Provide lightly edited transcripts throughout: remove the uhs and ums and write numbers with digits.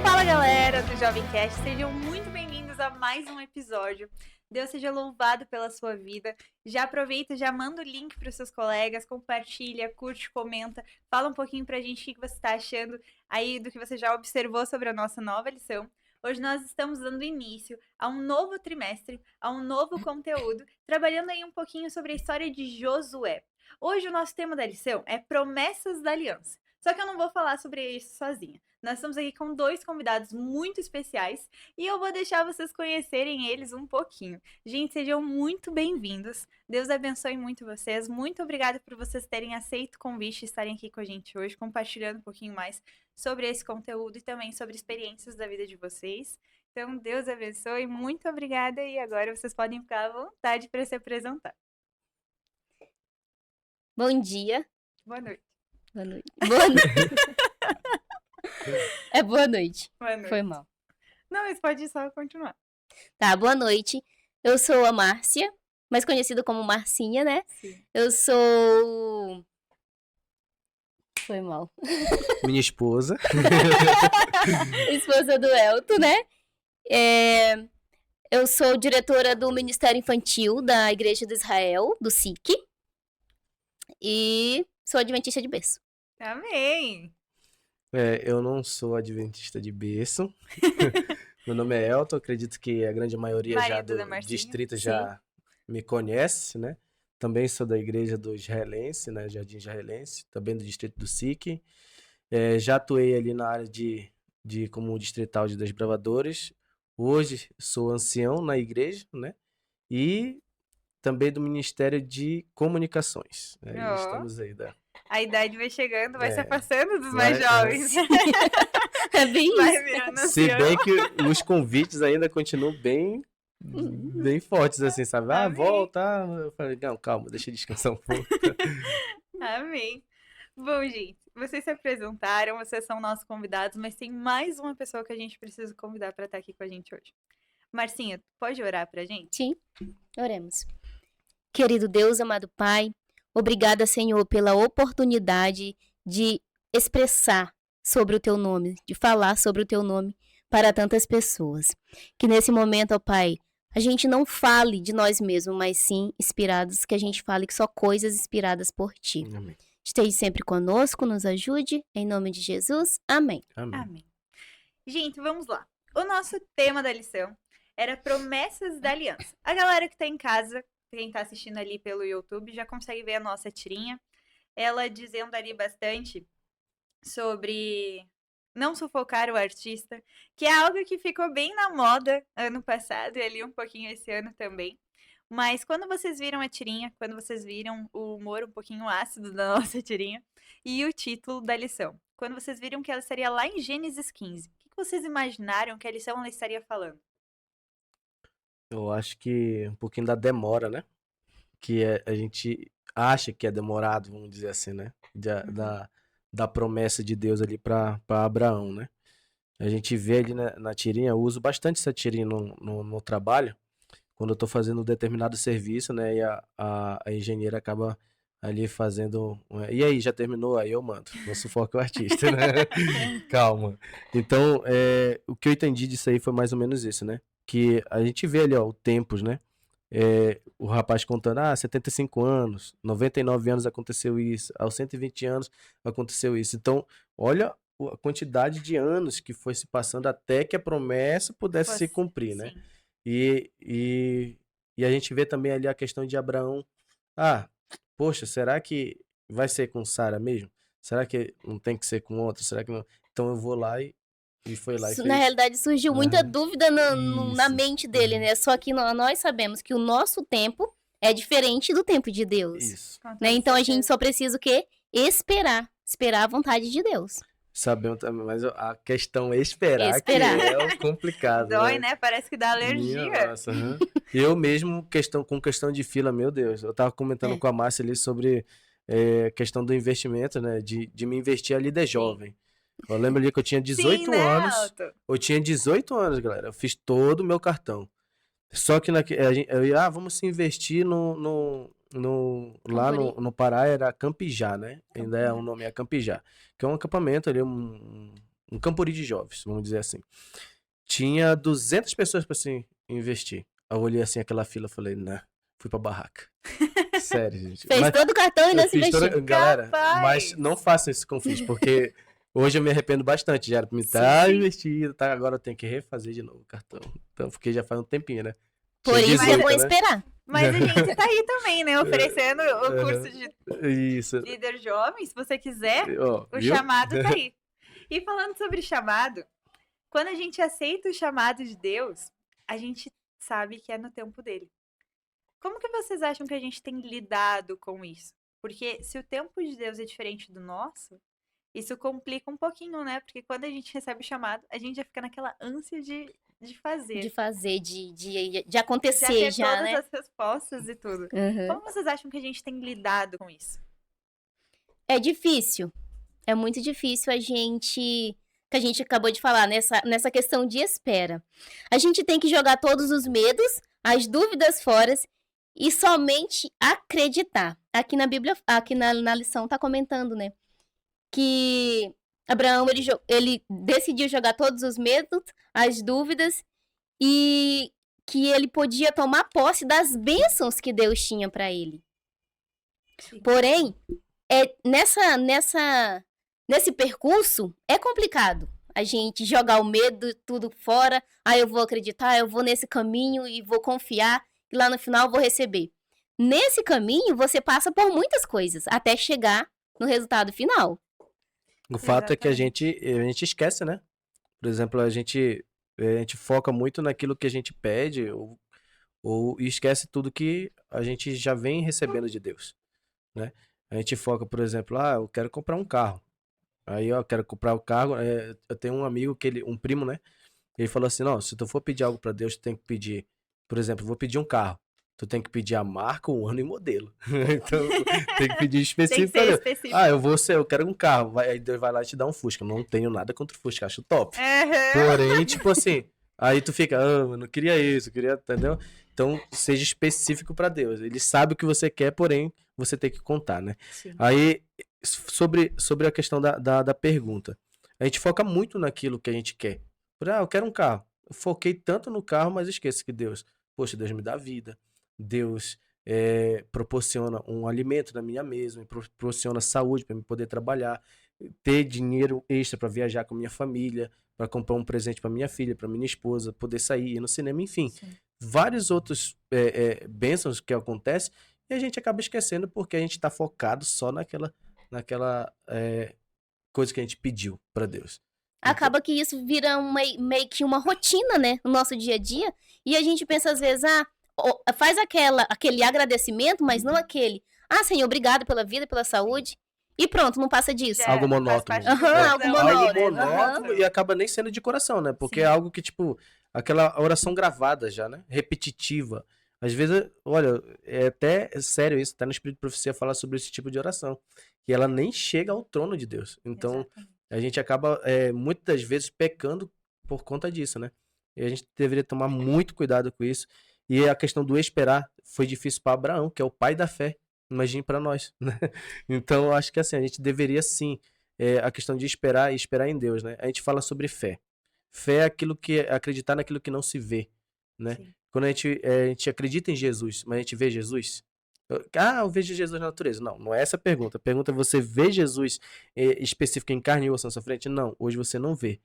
Fala galera do Jovemcast, sejam muito bem-vindos a mais um episódio. Deus seja louvado pela sua vida. Já aproveita, já manda o link para os seus colegas, compartilha, curte, comenta, fala um pouquinho pra gente o que você está achando aí do que você já observou sobre a nossa nova lição. Hoje nós estamos dando início a um novo trimestre, a um novo conteúdo, trabalhando aí um pouquinho sobre a história de Josué. Hoje o nosso tema da lição é Promessas da Aliança. Só que eu não vou falar sobre isso sozinha. Nós estamos aqui com dois convidados muito especiais e eu vou deixar vocês conhecerem eles um pouquinho. Gente, sejam muito bem-vindos. Deus abençoe muito vocês. Muito obrigada por vocês terem aceito o convite e estarem aqui com a gente hoje, compartilhando um pouquinho mais sobre esse conteúdo e também sobre experiências da vida de vocês. Então, Deus abençoe. Muito obrigada e agora vocês podem ficar à vontade para se apresentar. Bom dia. Boa noite. Boa noite. Boa noite. É boa noite. Boa noite. Foi mal. Não, mas pode só continuar. Tá, boa noite. Eu sou a Márcia, mais conhecida como Marcinha, né? Sim. Eu sou... Foi mal. Minha esposa. Esposa do Elton, né? Eu sou diretora do Ministério Infantil da Igreja de Israel, do SIC. E sou adventista de berço. Amém! Eu não sou adventista de berço. Meu nome é Elton, acredito que a grande maioria já Marido da do Marcinha. distrito já me conhece, né? Também sou da igreja do Israelense, né? Jardim Israelense, também do distrito do SIC. Já atuei ali na área de como distrital de desbravadores. Hoje sou ancião na igreja, né? E também do Ministério de Comunicações. Oh. Estamos aí A idade vai chegando, vai se É. afastando dos mais jovens. É bem Vai isso. virando Se ancião. bem que os convites ainda continuam bem fortes, assim, sabe? Ah, Amém. volta. Eu falei, não, calma, deixa eu descansar um pouco. Amém. Bom, gente, vocês se apresentaram, vocês são nossos convidados, mas tem mais uma pessoa que a gente precisa convidar para estar aqui com a gente hoje. Marcinha, pode orar pra gente? Sim, oremos. Querido Deus, amado Pai, obrigada, Senhor, pela oportunidade de expressar sobre o Teu nome, de falar sobre o Teu nome para tantas pessoas. Que nesse momento, ó Pai, a gente não fale de nós mesmos, mas sim inspirados, que a gente fale só coisas inspiradas por Ti. Amém. Esteja sempre conosco, nos ajude, em nome de Jesus. Amém. Amém. Amém. Gente, vamos lá. O nosso tema da lição era Promessas da Aliança. A galera que tá em casa, quem tá assistindo ali pelo YouTube, já consegue ver a nossa tirinha. Ela dizendo ali bastante sobre não sufocar o artista, que é algo que ficou bem na moda ano passado e ali um pouquinho esse ano também. Mas quando vocês viram a tirinha, quando vocês viram o humor um pouquinho ácido da nossa tirinha e o título da lição, quando vocês viram que ela estaria lá em Gênesis 15, o que vocês imaginaram que a lição ela estaria falando? Eu acho que um pouquinho da demora, né? A gente acha que é demorado, vamos dizer assim, né? Da promessa de Deus ali para Abraão, né? A gente vê ali na tirinha, eu uso bastante essa tirinha no trabalho, quando eu tô fazendo um determinado serviço, né? E a engenheira acaba ali fazendo... E aí, já terminou? Aí eu mando. Não sufoca o artista, né? Calma. Então, o que eu entendi disso aí foi mais ou menos isso, né? Que a gente vê ali, ó, o tempos, né? O rapaz contando, 75 anos, 99 anos aconteceu isso, aos 120 anos aconteceu isso. Então, olha a quantidade de anos que foi se passando até que a promessa pudesse se cumprir, né? Sim. E a gente vê também ali a questão de Abraão. Poxa, será que vai ser com Sara mesmo? Será que não tem que ser com outra? Será que não? Então eu vou lá e foi lá e fez. Na realidade, surgiu muita dúvida na Isso. mente dele, né? Só que nós sabemos que o nosso tempo é diferente do tempo de Deus. Isso. Com toda Né? Então a certeza. gente só precisa o quê? Esperar a vontade de Deus. Sabemos também, mas a questão é esperar. Esperar. Que é o complicado. Dói, né? Parece que dá alergia. Minha nossa, Eu mesmo, com questão de fila, meu Deus, eu tava comentando com a Márcia ali sobre questão do investimento, né? De me investir ali de jovem. Eu lembro ali que eu tinha 18 Sim, né, anos. Alto? Eu tinha 18 anos, galera. Eu fiz todo o meu cartão. Só que vamos se investir lá Cambori. no Pará era Campijá, né? Ainda é Campijá. o nome é Campijá. Que é um acampamento ali, um campori de jovens, vamos dizer assim. Tinha 200 pessoas pra se investir. Eu olhei assim aquela fila e falei, né, fui pra barraca. Sério, gente. Fez Mas todo o cartão e eu não se fiz toda... investiu. Galera, Capaz! mas não façam isso que eu fiz, porque hoje eu me arrependo bastante. Já era pra me Sim, estar sim. investido, tá? Agora eu tenho que refazer de novo o cartão. Então, porque já faz um tempinho, né? Por Tinha isso é bom 18, né? esperar. Mas a gente tá aí também, né? Oferecendo o curso de Isso. líder jovem, se você quiser, Ó, o viu? chamado tá aí. E falando sobre chamado, quando a gente aceita o chamado de Deus, a gente sabe que é no tempo dele. Como que vocês acham que a gente tem lidado com isso? Porque se o tempo de Deus é diferente do nosso, isso complica um pouquinho, né? Porque quando a gente recebe o chamado, a gente já fica naquela ânsia de fazer. De fazer, de Já acontecer ter já, todas né? as respostas e tudo. Uhum. Como vocês acham que a gente tem lidado com isso? É difícil. É muito difícil que a gente acabou de falar, nessa questão de espera. A gente tem que jogar todos os medos, as dúvidas fora e somente acreditar. Aqui na Bíblia, aqui na lição tá comentando, né? Que Abraão, ele decidiu jogar todos os medos, as dúvidas e que ele podia tomar posse das bênçãos que Deus tinha para ele. Sim. Porém, nesse percurso é complicado a gente jogar o medo tudo fora. Eu vou acreditar, eu vou nesse caminho e vou confiar e lá no final eu vou receber. Nesse caminho você passa por muitas coisas até chegar no resultado final. O fato é que a Exatamente. gente esquece, né? Por exemplo, a gente foca muito naquilo que a gente pede ou esquece tudo que a gente já vem recebendo de Deus, né? A gente foca, por exemplo, eu quero comprar um carro. Aí eu quero comprar o carro. Eu tenho um amigo um primo, né? Ele falou assim: não, se tu for pedir algo pra Deus, tu tem que pedir, por exemplo, vou pedir um carro. Tu tem que pedir a marca, o ano e modelo. Então, tem que pedir Tem que específico pra ser Deus. específico. Eu quero um carro. Aí Deus vai lá e te dá um Fusca. Eu não tenho nada contra o Fusca, acho top. Aham. Porém, tipo assim, aí tu fica, eu não queria isso, entendeu? Então, seja específico pra Deus. Ele sabe o que você quer, porém, você tem que contar, né? Sim. Aí, sobre a questão da pergunta. A gente foca muito naquilo que a gente quer. Eu quero um carro. Eu foquei tanto no carro, mas esqueço que Deus me dá vida. Deus proporciona um alimento na minha mesa, me proporciona saúde para eu poder trabalhar, ter dinheiro extra para viajar com a minha família, para comprar um presente para minha filha, para minha esposa, poder sair, ir no cinema, enfim. Sim. Vários outros bênçãos que acontecem e a gente acaba esquecendo porque a gente está focado só naquela coisa que a gente pediu para Deus. Acaba que isso vira meio que uma rotina, né? No nosso dia a dia. E a gente pensa às vezes, faz aquele agradecimento, mas não aquele. Senhor, obrigado pela vida, pela saúde. E pronto, não passa disso. Já Algo faz monótono. parte Aham, do algo coração, monótono. né? monótono e acaba nem sendo de coração, né? Porque Sim. é algo que, tipo, aquela oração gravada já, né? Repetitiva. Às vezes, olha, é até sério isso, tá no Espírito de Profecia falar sobre esse tipo de oração. Que ela nem chega ao trono de Deus. Então, Exatamente. a gente acaba, muitas vezes, pecando por conta disso, né? E a gente deveria tomar muito cuidado com isso. E a questão do esperar foi difícil para Abraão, que é o pai da fé. Imagine para nós, né? Então, eu acho que assim, a gente deveria sim, a questão de esperar e esperar em Deus, né? A gente fala sobre fé. Fé é aquilo que acreditar naquilo que não se vê, né? Sim. Quando a gente acredita em Jesus, mas a gente vê Jesus. Eu vejo Jesus na natureza. Não, não é essa a pergunta. A pergunta é: você vê Jesus específico em carne e osso na sua frente? Não, hoje você não vê,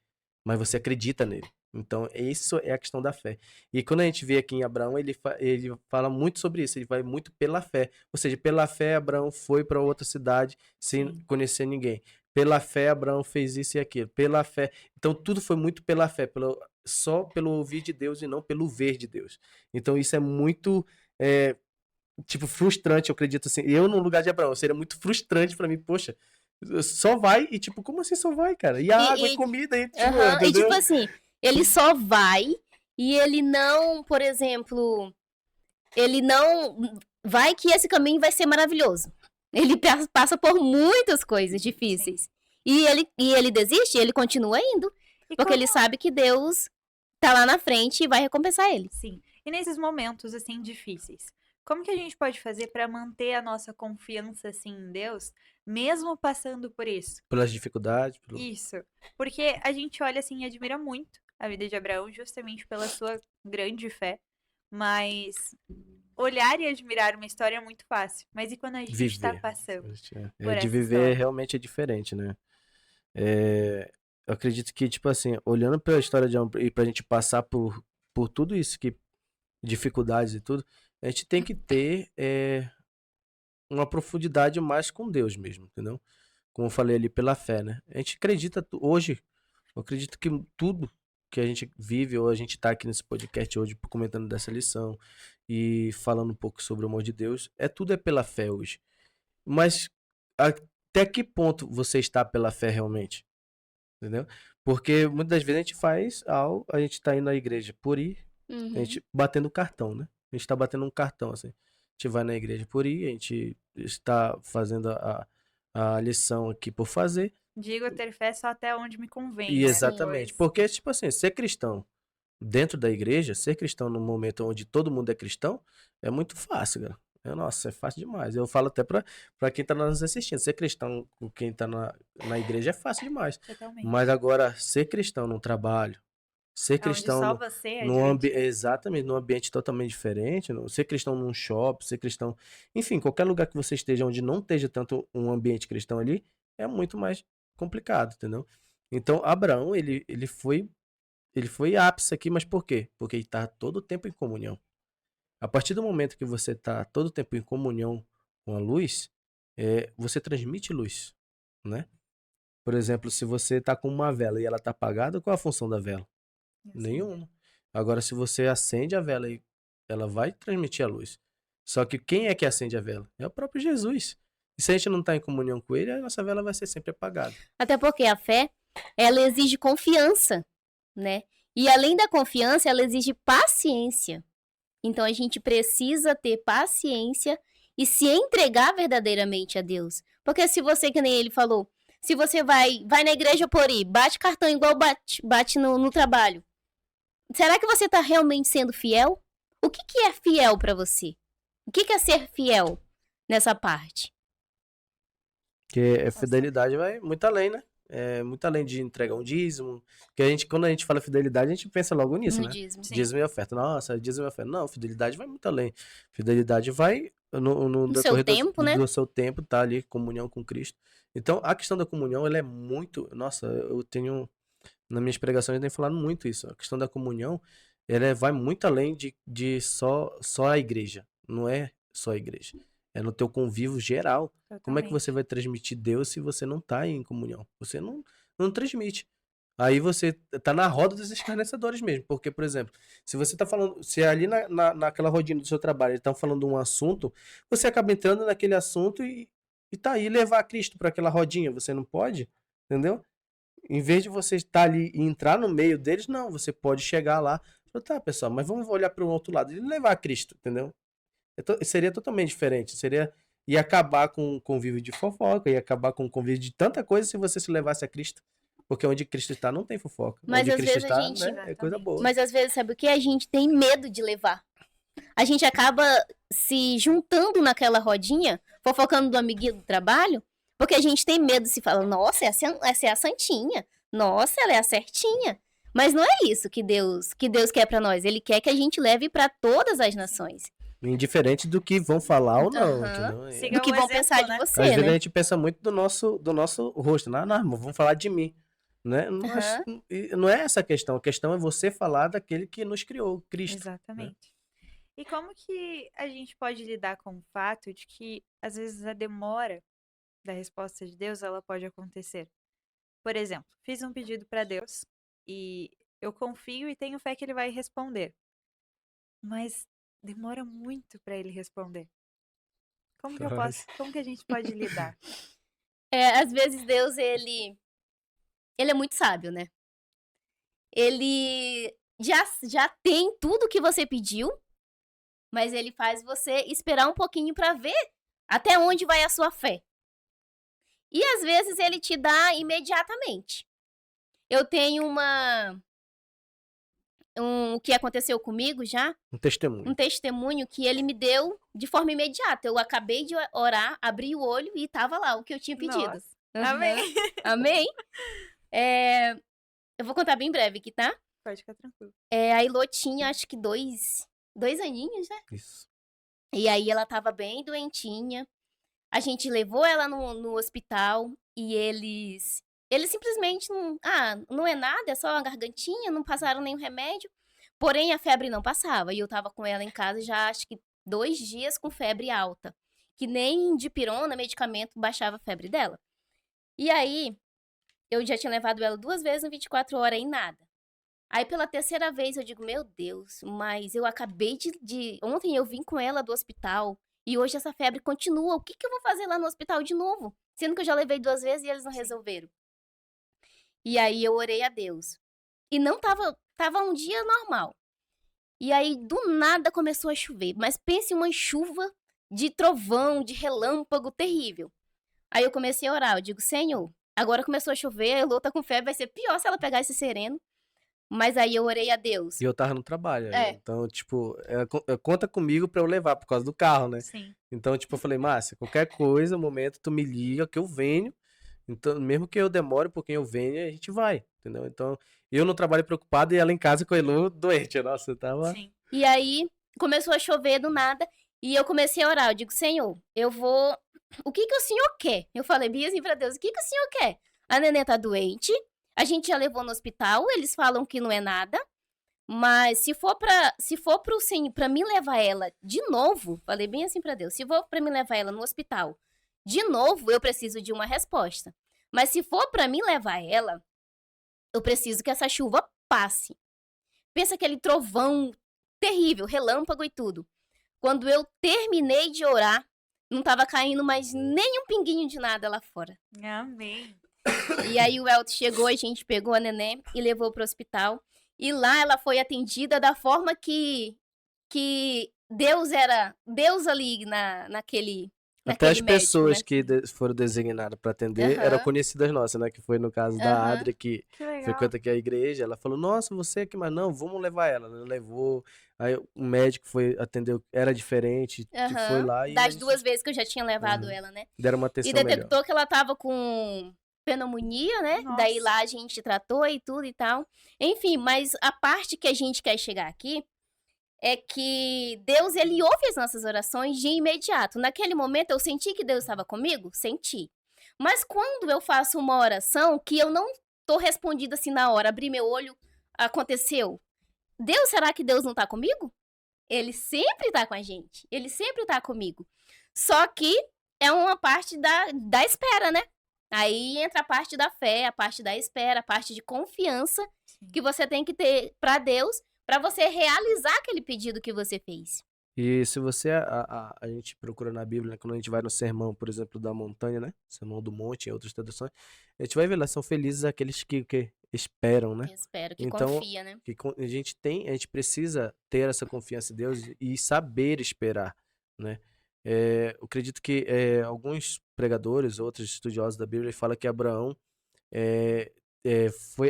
mas você acredita nele. Então, isso é a questão da fé. E quando a gente vê aqui em Abraão, ele fala muito sobre isso. Ele vai muito pela fé. Ou seja, pela fé, Abraão foi para outra cidade sem conhecer ninguém. Pela fé, Abraão fez isso e aquilo. Pela fé. Então, tudo foi muito pela fé. Só pelo ouvir de Deus e não pelo ver de Deus. Então, isso é muito... tipo, frustrante, eu acredito assim. Eu, no lugar de Abraão, seria muito frustrante pra mim. Poxa, só vai e, tipo, como assim só vai, cara? E a água e comida e, tipo, e entendeu? tipo assim, ele só vai e ele não, por exemplo, ele não vai que esse caminho vai ser maravilhoso. Ele passa por muitas coisas difíceis. E ele desiste, ele continua indo. E Porque ele sabe que Deus tá lá na frente e vai recompensar ele. Sim. E nesses momentos, assim, difíceis, Como que a gente pode fazer para manter a nossa confiança assim em Deus, mesmo passando por isso? Pelas dificuldades, Isso. Porque a gente olha assim e admira muito a vida de Abraão, justamente pela sua grande fé. Mas olhar e admirar uma história é muito fácil. Mas e quando a gente está viver. passando por De essa viver história? realmente é diferente, né? Eu acredito que, tipo assim, olhando pela história de Abraão e pra gente passar por tudo isso, dificuldades e tudo, a gente tem que ter uma profundidade mais com Deus mesmo, entendeu? Como eu falei ali, pela fé, né? A gente acredita hoje, eu acredito que tudo que a gente vive, ou a gente tá aqui nesse podcast hoje comentando dessa lição e falando um pouco sobre o amor de Deus, tudo é pela fé hoje. Mas até que ponto você está pela fé realmente? Entendeu? Porque muitas das vezes a gente faz algo, a gente tá indo à igreja por ir, a Uhum. gente batendo cartão, né? A gente tá batendo um cartão, assim. A gente vai na igreja por ir, a gente está fazendo a lição aqui por fazer. Digo ter fé só até onde me convém, E né? Sim. exatamente. Depois. Porque, tipo assim, ser cristão dentro da igreja, ser cristão no momento onde todo mundo é cristão, é muito fácil, cara. Nossa, é fácil demais. Eu falo até pra quem tá nos assistindo. Ser cristão com quem tá na igreja é fácil demais. Totalmente. Mas agora, ser cristão no trabalho, ser Onde cristão só você é no admitido. exatamente, num ambiente totalmente diferente, ser cristão num shopping, ser cristão, enfim, qualquer lugar que você esteja onde não esteja tanto um ambiente cristão ali, é muito mais complicado, entendeu? Então, Abraão, ele foi ápice aqui, mas por quê? Porque ele está todo o tempo em comunhão. A partir do momento que você está todo o tempo em comunhão com a luz, você transmite luz, né? Por exemplo, se você está com uma vela e ela está apagada, qual é a função da vela? Nenhuma. Agora, se você acende a vela, ela vai transmitir a luz. Só que quem é que acende a vela? É o próprio Jesus. E se a gente não está em comunhão com ele, a nossa vela vai ser sempre apagada. Até porque a fé, ela exige confiança, né? E além da confiança, ela exige paciência. Então a gente precisa ter paciência e se entregar verdadeiramente a Deus. Porque se você, que nem ele falou, se você vai na igreja por ir, bate cartão igual bate no trabalho. Será que você está realmente sendo fiel? O que é fiel para você? O que é ser fiel nessa parte? Porque a fidelidade vai muito além, né? É muito além de entregar um dízimo. Porque quando a gente fala fidelidade, a gente pensa logo nisso, No né? dízimo. Sim. Dízimo e oferta. Nossa, dízimo e oferta. Não, fidelidade vai muito além. Fidelidade vai no No seu decorrer tempo, né? do seu tempo, tá ali, comunhão com Cristo. Então, a questão da comunhão, ela é muito. Nossa, eu tenho. Nas minhas pregações, eu tenho falado muito isso. A questão da comunhão, vai muito além de só a igreja. Não é só a igreja. É no teu convívio geral. Como é que você vai transmitir Deus se você não tá em comunhão? Você não transmite. Aí você tá na roda dos escarnecedores mesmo. Porque, por exemplo, se você tá falando. Se ali naquela rodinha do seu trabalho eles estão falando de um assunto, você acaba entrando naquele assunto e tá aí levar Cristo para aquela rodinha. Você não pode, entendeu? Em vez de você estar ali e entrar no meio deles, não, você pode chegar lá e falar, tá, pessoal, mas vamos olhar para o outro lado e levar Cristo, entendeu? Seria totalmente diferente. Ia acabar com o convívio de fofoca, ia acabar com o convívio de tanta coisa se você se levasse a Cristo. Porque onde Cristo está, não tem fofoca. Mas Onde às Cristo vezes a está, gente- né, é coisa boa. Mas às vezes, sabe o que? A gente tem medo de levar. A gente acaba se juntando naquela rodinha, fofocando do amiguinho do trabalho, porque a gente tem medo de se falar, nossa, essa é a santinha. Nossa, ela é a certinha. Mas não é isso que Deus quer pra nós. Ele quer que a gente leve pra todas as nações. Indiferente do que vão falar ou não, Aham. entendeu? Siga Do que o vão exemplo, pensar de né? você, Às vezes a né? gente pensa muito do nosso rosto. Não, vamos falar de mim. Né? Não é essa a questão. A questão é você falar daquele que nos criou, Cristo. Exatamente. E como que a gente pode lidar com o fato de que, às vezes, a demora da resposta de Deus, ela pode acontecer? Por exemplo, fiz um pedido para Deus e eu confio e tenho fé que ele vai responder. Mas demora muito para ele responder. Como que a gente pode lidar? Às vezes Deus, ele é muito sábio, né? Ele já tem tudo que você pediu, mas ele faz você esperar um pouquinho pra ver até onde vai a sua fé. E às vezes ele te dá imediatamente. Eu tenho o que aconteceu comigo já, Um testemunho. um testemunho que ele me deu de forma imediata. Eu acabei de orar, abri o olho e tava lá o que eu tinha pedido. Nossa. Uhum. Amém. Amém? Eu vou contar bem breve aqui, tá? Pode ficar tranquilo. A Ilô tinha, acho que 2 aninhos, né? Isso. E aí ela tava bem doentinha. A gente levou ela no hospital e eles simplesmente não é nada, é só uma gargantinha, não passaram nenhum remédio. Porém, a febre não passava. E eu tava com ela em casa já, acho que 2 dias com febre alta. Que nem dipirona, medicamento, baixava a febre dela. E aí, eu já tinha levado ela 2 vezes em 24 horas e nada. Aí, pela 3ª vez, eu digo, meu Deus, mas eu acabei Ontem eu vim com ela do hospital e hoje essa febre continua. O que eu vou fazer lá no hospital de novo? Sendo que eu já levei 2 vezes e eles não resolveram. E aí, eu orei a Deus. E não tava um dia normal. E aí, do nada, começou a chover. Mas pense uma chuva de trovão, de relâmpago terrível. Aí eu comecei a orar. Eu digo, Senhor, agora começou a chover, a Elô tá com febre, vai ser pior se ela pegar esse sereno. Mas aí eu orei a Deus. E eu tava no trabalho. É. Então, tipo, conta comigo pra eu levar por causa do carro, né? Sim. Então, tipo, eu falei, Márcia, qualquer coisa, no momento, tu me liga que eu venho. Então, mesmo que eu demore um pouquinho, eu venho e a gente vai, entendeu? Então, eu no trabalho preocupado e ela em casa com a Elô doente. Nossa, eu tava... Sim. E aí, começou a chover do nada. E eu comecei a orar. Eu digo, Senhor, eu vou... O que o Senhor quer? Eu falei bem assim pra Deus, o que o Senhor quer? A neném tá doente, a gente já levou no hospital, eles falam que não é nada. Mas se for pro Senhor, pra mim levar ela de novo, falei bem assim pra Deus, se for pra mim levar ela no hospital de novo, eu preciso de uma resposta. Mas se for pra mim levar ela, eu preciso que essa chuva passe. Pensa aquele trovão terrível, relâmpago e tudo. Quando eu terminei de orar, não tava caindo mais nem um pinguinho de nada lá fora. Amém. E aí o Elton chegou, a gente pegou a neném e levou pro hospital. E lá ela foi atendida da forma que Deus era, Deus ali naquele Até as médico, pessoas né? que foram designadas pra atender Aham. eram conhecidas nossas, né? Que foi no caso da Aham. Adria, que Que legal. frequenta aqui a igreja. Ela falou, nossa, você aqui, mas não, vamos levar ela. Ela levou, aí o médico atendeu, era diferente, que foi lá e Das eles 2 vezes que eu já tinha levado Uhum. ela, né? deram uma atenção E melhor. detectou que ela tava com pneumonia, né? Nossa. Daí lá a gente tratou e tudo e tal. Enfim, mas a parte que a gente quer chegar aqui é que Deus, ele ouve as nossas orações de imediato. Naquele momento eu senti que Deus estava comigo? Senti. Mas quando eu faço uma oração que eu não tô respondida assim na hora, abri meu olho, aconteceu. Será que Deus não tá comigo? Ele sempre tá com a gente. Ele sempre tá comigo. Só que é uma parte da espera, né? Aí entra a parte da fé, a parte da espera, a parte de confiança que você tem que ter pra Deus, pra você realizar aquele pedido que você fez. E se você, a gente procura na Bíblia, né, quando a gente vai no sermão, por exemplo, da montanha, né? Sermão do monte, em outras traduções, a gente vai ver lá, são felizes aqueles que esperam, né? Que espero, que Então, confia, né? que a gente precisa ter essa confiança em Deus e saber esperar, né? Eu acredito que alguns pregadores, outros estudiosos da Bíblia, falam que Abraão,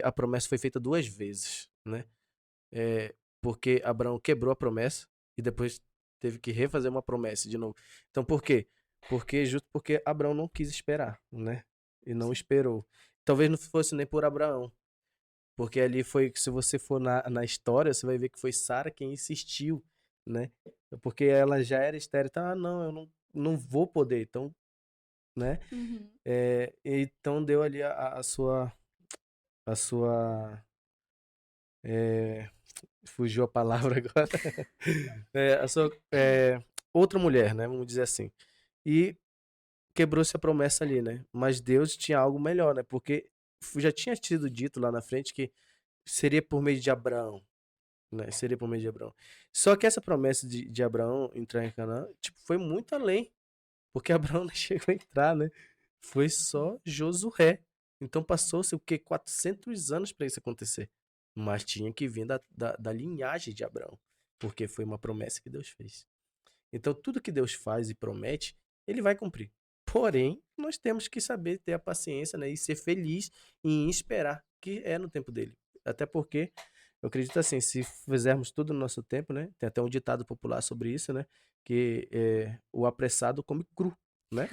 a promessa foi feita 2 vezes, né? Porque Abraão quebrou a promessa e depois teve que refazer uma promessa de novo. Então, por quê? Justo porque Abraão não quis esperar, né? E não esperou. Talvez não fosse nem por Abraão. Porque ali foi, se você for na história, você vai ver que foi Sara quem insistiu, né? Porque ela já era estéril, então, não, eu não vou poder, então, né? Uhum. Então deu ali a sua fugiu a palavra agora, a sua outra mulher, né? Vamos dizer assim. E quebrou-se a promessa ali, né? Mas Deus tinha algo melhor, né? Porque já tinha sido dito lá na frente que seria por meio de Abraão, né? Seria por meio de Abraão. Só que essa promessa de Abraão entrar em Canaã, tipo, foi muito além. Porque Abraão não chegou a entrar, né? Foi só Josué. Então passou-se o quê? 400 anos para isso acontecer. Mas tinha que vir da linhagem de Abraão. Porque foi uma promessa que Deus fez. Então tudo que Deus faz e promete, ele vai cumprir. Porém, nós temos que saber ter a paciência, né? E ser feliz em esperar, que é no tempo dele. Até porque Eu acredito assim, se fizermos tudo no nosso tempo, né? Tem até um ditado popular sobre isso, né? Que o apressado come cru, né?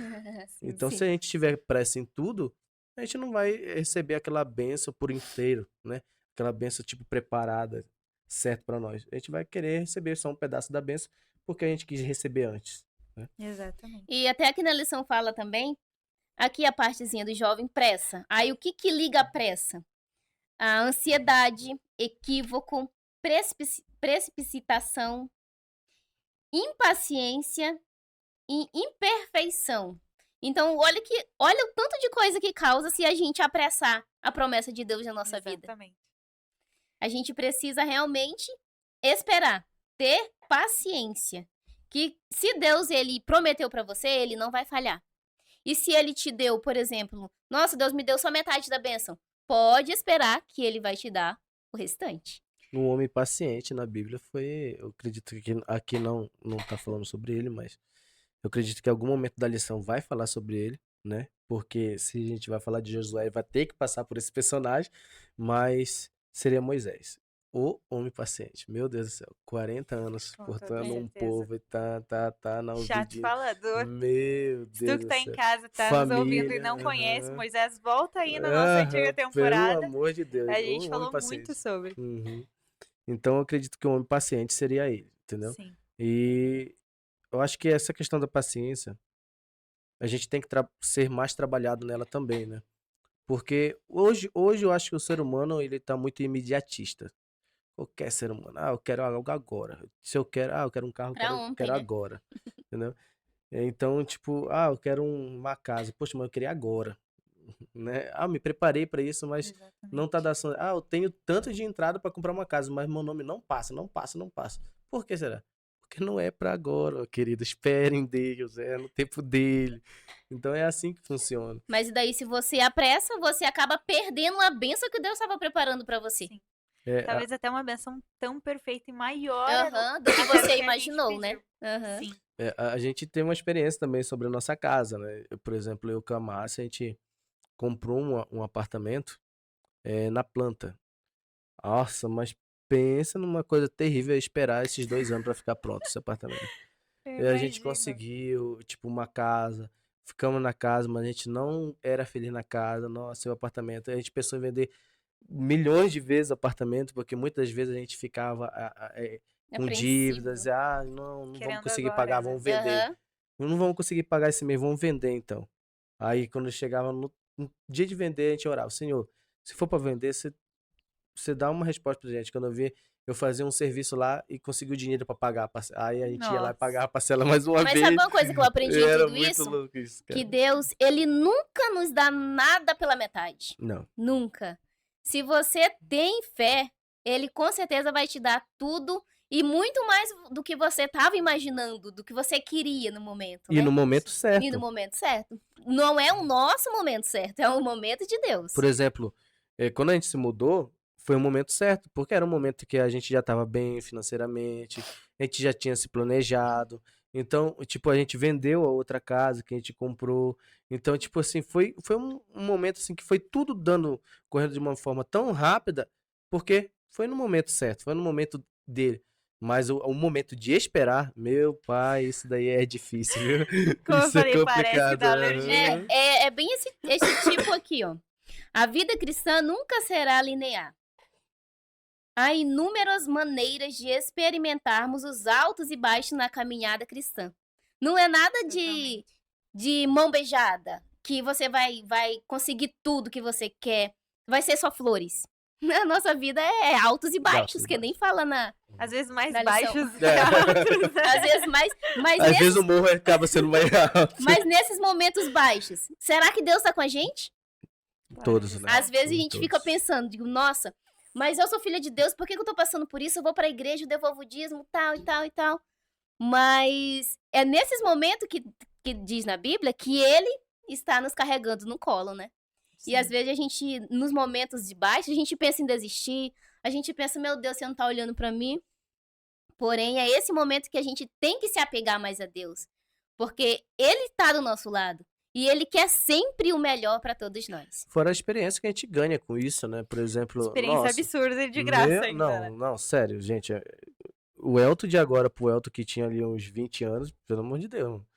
Sim. Então, se Sim. a gente tiver pressa em tudo, a gente não vai receber aquela bênção por inteiro, né? Aquela bênção, tipo, preparada, certo para nós. A gente vai querer receber só um pedaço da bênção porque a gente quis receber antes, né? Exatamente. E até aqui na lição fala também, aqui a partezinha do jovem, pressa. Aí o que que liga a pressa? A ansiedade, equívoco, precipitação, impaciência e imperfeição. Então, olha o tanto de coisa que causa se a gente apressar a promessa de Deus na nossa vida. Exatamente. A gente precisa realmente esperar, ter paciência. Que se Deus ele prometeu pra você, ele não vai falhar. E se ele te deu, por exemplo, nossa, Deus me deu só metade da bênção, pode esperar que ele vai te dar o restante. Um homem paciente na Bíblia foi, eu acredito que aqui não tá falando sobre ele, mas eu acredito que em algum momento da lição vai falar sobre ele, né? Porque se a gente vai falar de Josué, vai ter que passar por esse personagem, mas seria Moisés, o homem paciente. Meu Deus do céu, 40 anos Com toda portando um certeza. povo e tá na Já te ouvidinha. falando. Meu Se tu Deus que do tá em céu. casa, tá nos ouvindo e Família, não conhece, aham. Moisés, volta aí na nossa antiga Aham, pelo temporada. amor de Deus, A o gente homem falou muito paciente. sobre. Uhum. Então eu acredito que o homem paciente seria ele, entendeu? Sim. E eu acho que essa questão da paciência, a gente tem que ser mais trabalhado nela também, né? Porque hoje eu acho que o ser humano, ele tá muito imediatista. Qualquer ser humano, eu quero algo agora. Se eu quero, eu quero um carro, Pra eu ontem, quero né? agora, entendeu? Então, tipo, eu quero uma casa. Poxa, mas eu queria agora, né? Me preparei pra isso, mas não tá Exatamente. dando. Eu tenho tanto de entrada pra comprar uma casa, mas meu nome não passa, não passa, não passa. Por que será? Porque não é pra agora, ó, querido. Esperem Deus, é no tempo dele. Então é assim que funciona. Mas daí, se você apressa, você acaba perdendo a bênção que Deus estava preparando pra você. Sim. É, Talvez até uma benção tão perfeita e maior Aham, do que até do você que a gente imaginou, né? pediu. Aham. Sim. a gente tem uma experiência também sobre a nossa casa, né? Por exemplo, eu com a Márcia, a gente comprou um apartamento na planta. Nossa, mas pensa numa coisa terrível esperar esses 2 anos pra ficar pronto esse apartamento. Eu E a gente imagino. conseguiu, tipo, uma casa. Ficamos na casa, mas a gente não era feliz na casa. Nossa, o apartamento. A gente pensou em vender milhões de vezes o apartamento, porque muitas vezes a gente ficava com Apreensivo. dívidas. Não vamos Querendo conseguir agora, pagar, né? vamos vender. Aham. Não vamos conseguir pagar esse mês, vamos vender então. Aí quando chegava no dia de vender, a gente orava, Senhor, se for para vender, você dá uma resposta pra gente. Quando eu vi, eu fazia um serviço lá e consegui o dinheiro para pagar a parcela. Aí a gente ia lá e Nossa. pagava a parcela mais uma Mas vez. sabe uma coisa que eu aprendi em Era tudo muito isso? louco isso, Que cara. Deus, ele nunca nos dá nada pela metade. Não. Nunca. Se você tem fé, ele com certeza vai te dar tudo e muito mais do que você estava imaginando, do que você queria no momento, E né? no momento E no certo. momento certo. Não é o nosso momento certo, é o momento de Deus. Por exemplo, quando a gente se mudou, foi o momento certo, porque era um momento que a gente já estava bem financeiramente, a gente já tinha se planejado. Então, tipo, a gente vendeu a outra casa que a gente comprou. Então, tipo assim, foi um momento assim que foi tudo correndo de uma forma tão rápida, porque foi no momento certo, foi no momento dele. Mas o momento de esperar, meu pai, isso daí é difícil, viu? Como eu Isso é falei, parece que complicado. dá alergia. aham. É bem esse tipo aqui, ó. A vida cristã nunca será linear. Há inúmeras maneiras de experimentarmos os altos e baixos na caminhada cristã. Não é nada de mão beijada, que você vai conseguir tudo que você quer. Vai ser só flores. A nossa vida é altos e baixos, que nem fala na... Às vezes mais Na lição. baixos que É. outros. né? Às vezes mais... Mas, Às nesses, vezes o morro acaba sendo mais alto. mas nesses momentos baixos, será que Deus tá com a gente? Todos, né? Às vezes a gente Todos. fica pensando, digo, nossa, mas eu sou filha de Deus, por que eu tô passando por isso? Eu vou pra igreja, eu devolvo o dízimo, tal e tal e tal. Mas é nesses momentos que diz na Bíblia que ele está nos carregando no colo, né? E às vezes a gente, nos momentos de baixo, a gente pensa em desistir, a gente pensa, meu Deus, você não tá olhando pra mim. Porém, é esse momento que a gente tem que se apegar mais a Deus. Porque ele tá do nosso lado. E ele quer sempre o melhor para todos nós. Fora a experiência que a gente ganha com isso, né? Por exemplo, Experiência nossa, absurda e de graça ainda, né? não, sério, gente. O Elton de agora pro Elton que tinha ali uns 20 anos, pelo amor de Deus, mano,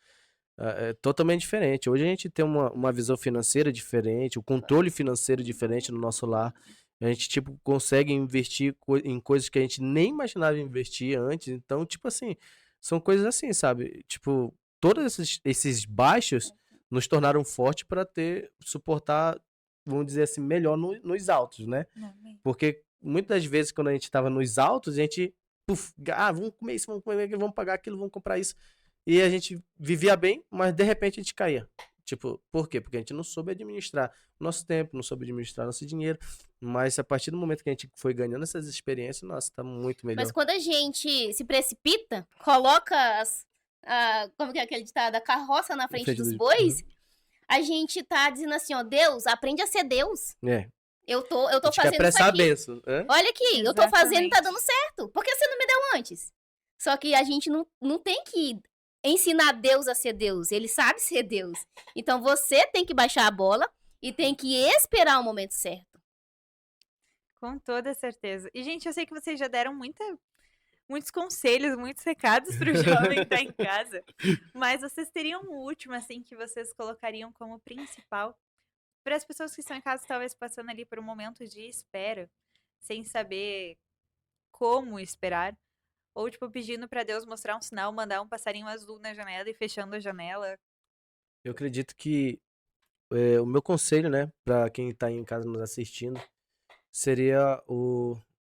é totalmente diferente. Hoje a gente tem uma visão financeira diferente, o controle financeiro diferente no nosso lar. A gente, tipo, consegue investir em coisas que a gente nem imaginava investir antes. Então, tipo assim, são coisas assim, sabe? Tipo, todos esses baixos nos tornaram fortes para suportar, vamos dizer assim, melhor nos altos, né? Amém. Porque muitas das vezes, quando a gente estava nos altos, a gente, vamos comer isso, vamos comer aquilo, vamos pagar aquilo, vamos comprar isso. E a gente vivia bem, mas de repente a gente caía. Tipo, por quê? Porque a gente não soube administrar o nosso tempo, não soube administrar nosso dinheiro. Mas a partir do momento que a gente foi ganhando essas experiências, nossa, tá muito melhor. Mas quando a gente se precipita, coloca como que é aquele ditado, a carroça na frente dos bois, a gente tá dizendo assim, ó, Deus, aprende a ser Deus. É. Eu tô A gente fazendo quer apressar isso aqui. a bênção. Olha aqui, eu tô Exatamente. fazendo e tá dando certo. Por que você não me deu antes? Só que a gente não tem que ensinar Deus a ser Deus. Ele sabe ser Deus. Então você tem que baixar a bola e tem que esperar o momento certo. Com toda certeza. E, gente, eu sei que vocês já deram muitos conselhos, muitos recados pro jovem que tá em casa. Mas vocês teriam um último, assim, que vocês colocariam como principal para as pessoas que estão em casa, talvez passando ali por um momento de espera, sem saber como esperar, ou, tipo, pedindo para Deus mostrar um sinal, mandar um passarinho azul na janela e fechando a janela. Eu acredito que o meu conselho, né, para quem tá aí em casa nos assistindo, seria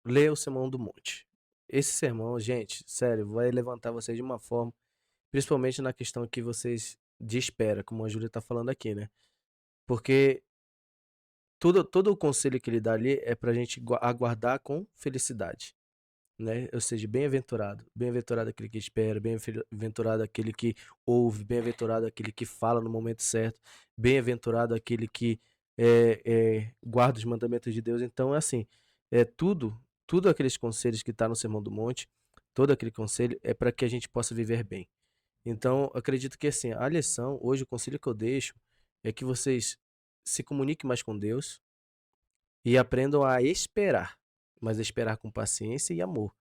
ler o Sermão do Monte. Esse sermão, gente, sério, vai levantar vocês de uma forma, principalmente na questão que vocês de espera, como a Júlia tá falando aqui, né? Porque todo o conselho que ele dá ali é pra gente aguardar com felicidade, né? Ou seja, bem-aventurado aquele que espera, bem-aventurado aquele que ouve, bem-aventurado aquele que fala no momento certo, bem-aventurado aquele que guarda os mandamentos de Deus. Então, assim, tudo aqueles conselhos que tá no Sermão do Monte, todo aquele conselho é para que a gente possa viver bem. Então, acredito que assim, a lição, hoje o conselho que eu deixo é que vocês se comuniquem mais com Deus e aprendam a esperar, mas esperar com paciência e amor.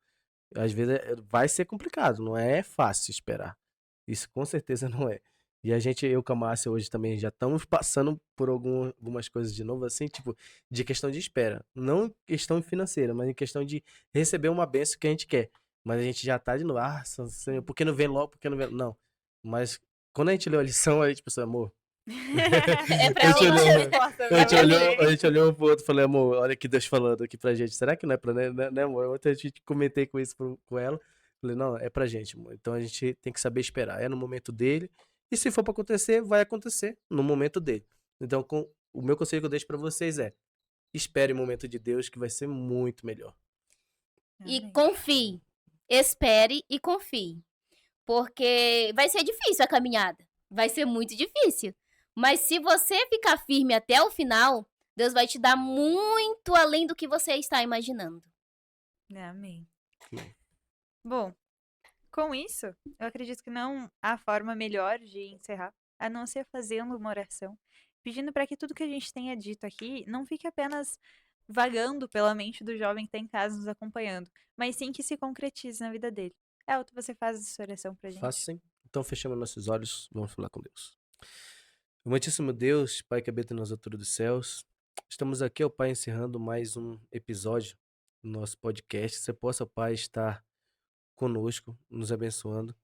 Às vezes vai ser complicado, não é fácil esperar. Isso com certeza não é. E eu com a Márcia hoje também já estamos passando por algumas coisas de novo, assim, tipo, de questão de espera. Não em questão financeira, mas em questão de receber uma bênção que a gente quer. Mas a gente já tá de novo, Senhor, por que não vem logo, por que não vem? Não. Mas quando a gente leu a lição, a gente pensou, amor. É pra A gente olhou um pro outro e falou, amor, olha aqui Deus falando aqui pra gente. Será que não é pra, né, amor? Ontem a gente comentei com isso com ela. Falei, não, é pra gente, amor. Então a gente tem que saber esperar. É no momento dele. E se for pra acontecer, vai acontecer no momento dele. Então, o meu conselho que eu deixo pra vocês é: espere o momento de Deus, que vai ser muito melhor. E confie. Espere e confie. Porque vai ser difícil a caminhada. Vai ser muito difícil. Mas se você ficar firme até o final, Deus vai te dar muito além do que você está imaginando. Amém. Bom, com isso, eu acredito que não há forma melhor de encerrar, a não ser fazendo uma oração, pedindo para que tudo que a gente tenha dito aqui não fique apenas vagando pela mente do jovem que está em casa nos acompanhando, mas sim que se concretize na vida dele. Elton, você faz essa oração pra gente? Faço sim. Então fechamos nossos olhos, vamos falar com Deus. Amantíssimo Deus, Pai que habita nas alturas dos céus, estamos aqui, ó Pai, encerrando mais um episódio do nosso podcast. Que você possa, Pai, estar conosco, nos abençoando.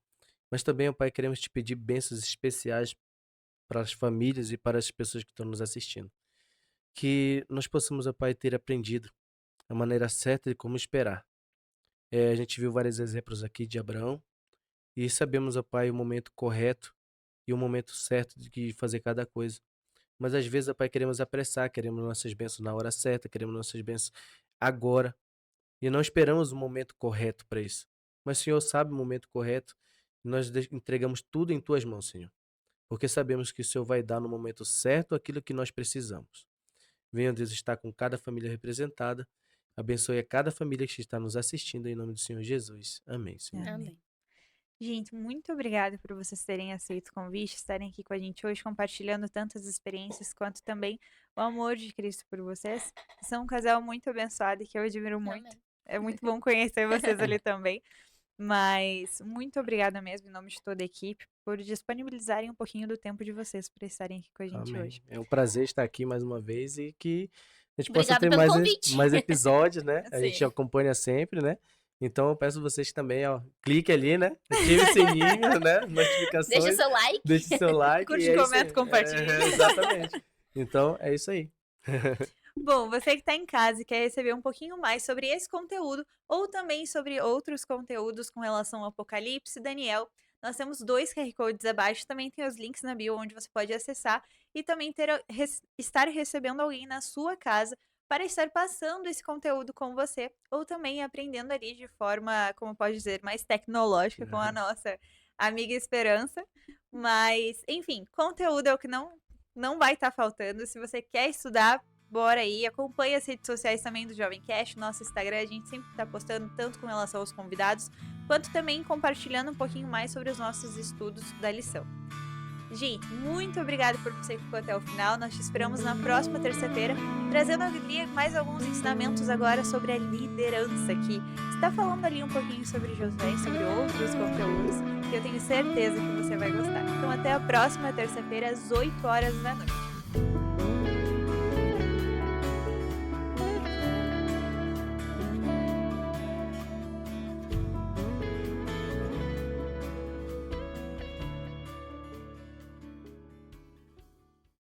Mas também, ó Pai, queremos te pedir bênçãos especiais para as famílias e para as pessoas que estão nos assistindo. Que nós possamos, ó Pai, ter aprendido a maneira certa de como esperar. A gente viu vários exemplos aqui de Abraão e sabemos, ó Pai, o momento correto e o momento certo de fazer cada coisa. Mas às vezes, ó Pai, queremos apressar, queremos nossas bênçãos na hora certa, queremos nossas bênçãos agora e não esperamos o momento correto para isso. Mas o Senhor sabe o momento correto e nós entregamos tudo em Tuas mãos, Senhor. Porque sabemos que o Senhor vai dar no momento certo aquilo que nós precisamos. Venha, Deus, estar com cada família representada. Abençoe a cada família que está nos assistindo, em nome do Senhor Jesus. Amém, Senhor. Amém. Gente, muito obrigada por vocês terem aceito o convite, estarem aqui com a gente hoje, compartilhando tantas experiências, quanto também o amor de Cristo por vocês. São um casal muito abençoado e que eu admiro muito. Amém. É muito bom conhecer vocês ali também. Mas muito obrigada mesmo, em nome de toda a equipe, por disponibilizarem um pouquinho do tempo de vocês para estarem aqui com a gente Amém. hoje. É um prazer estar aqui mais uma vez e que a gente possa Obrigada ter pelo mais, convite. mais episódios, né? A gente Sim. acompanha sempre, né? Então eu peço vocês também, ó, clique ali, né? Ative o sininho, né? Notificações. Deixa seu like. Deixe seu like. Curte, e é isso comenta, aí. compartilha. Exatamente. Então, é isso aí. Bom, você que está em casa e quer receber um pouquinho mais sobre esse conteúdo ou também sobre outros conteúdos com relação ao Apocalipse, Daniel, nós temos 2 QR Codes abaixo, também tem os links na bio onde você pode acessar e também estar recebendo alguém na sua casa para estar passando esse conteúdo com você ou também aprendendo ali de forma, como pode dizer, mais tecnológica com a nossa amiga Esperança. Mas, enfim, conteúdo é o que não vai estar faltando. Se você quer estudar, bora aí, acompanhe as redes sociais também do Jovem Cast, nosso Instagram, a gente sempre tá postando tanto com relação aos convidados, quanto também compartilhando um pouquinho mais sobre os nossos estudos da lição. Gente, muito obrigada por você que ficou até o final, nós te esperamos na próxima terça-feira, trazendo ali mais alguns ensinamentos agora sobre a liderança, que está falando ali um pouquinho sobre Josué e sobre outros conteúdos, que eu tenho certeza que você vai gostar. Então até a próxima terça-feira, às 8 horas da noite.